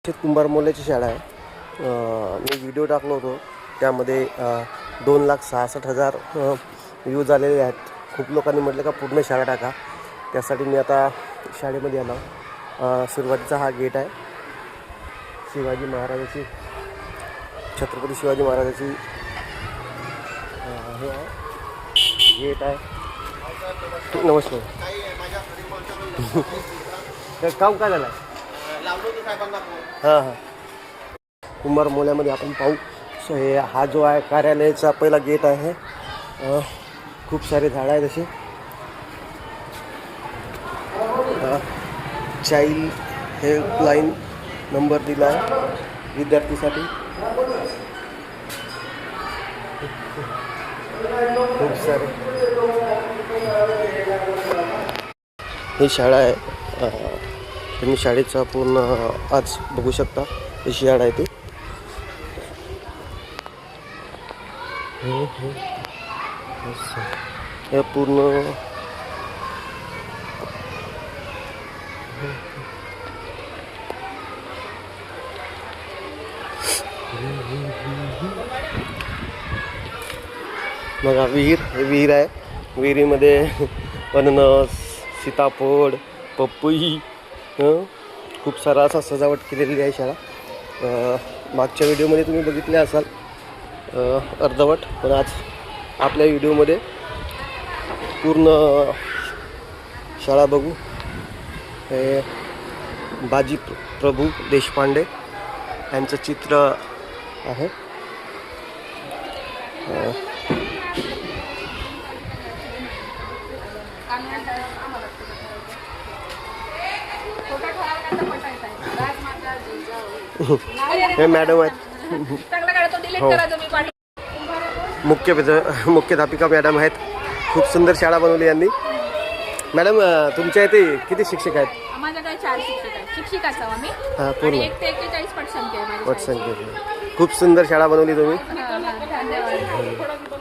कुंभार मोल्याची शाळा आहे. मी व्हिडिओ टाकलो होतो त्यामध्ये 2,66,000 व्ह्यूज आलेले आहेत. खूप लोकांनी म्हटलं का पूर्ण शाळा टाका. त्यासाठी मी आता शाळेमध्ये आलो. सुरुवातीचा हा गेट आहे. शिवाजी महाराजाची, छत्रपती शिवाजी महाराजाची हे आहे गेट आहे. नमस्कार. काम काय झालं? हां हां. कुंभार मोल्यामध्ये आपण पाहू. हे हा जो आहे कार्यालयाचा पहिला गेट आहे. खूप सारे झाडं आहेत असे. चाइल्ड हेल्पलाईन नंबर दिला आहे विद्यार्थीसाठी. खूप सारे ही शाळा आहे. तुम्ही शाळेचा पूर्ण आज बघू शकता. ही शाळा आहे ती. हे पूर्ण बघा विहीर. हे विहीर आहे. विहिरीमध्ये अननस, सीताफळ, पपई, खूप सारा असा सजावट केलेली आहे शाळा. मागच्या व्हिडिओमध्ये तुम्ही बघितले असाल अर्धवट, पण आज आपल्या व्हिडिओमध्ये पूर्ण शाळा बघू. हे बाजी प्रभू देशपांडे यांचं चित्र आहे. हे मॅडम आहेत. मुख्याध्यापिका मॅडम आहेत. खूप सुंदर शाळा बनवली यांनी. मॅडम तुमच्या इथे किती शिक्षक आहेत? माझ्याकडे 4 शिक्षक आहेत. शिक्षिकाचा आम्ही पूर्ण 1 ते 41% आहे. खूप सुंदर शाळा बनवली तुम्ही. धन्यवाद.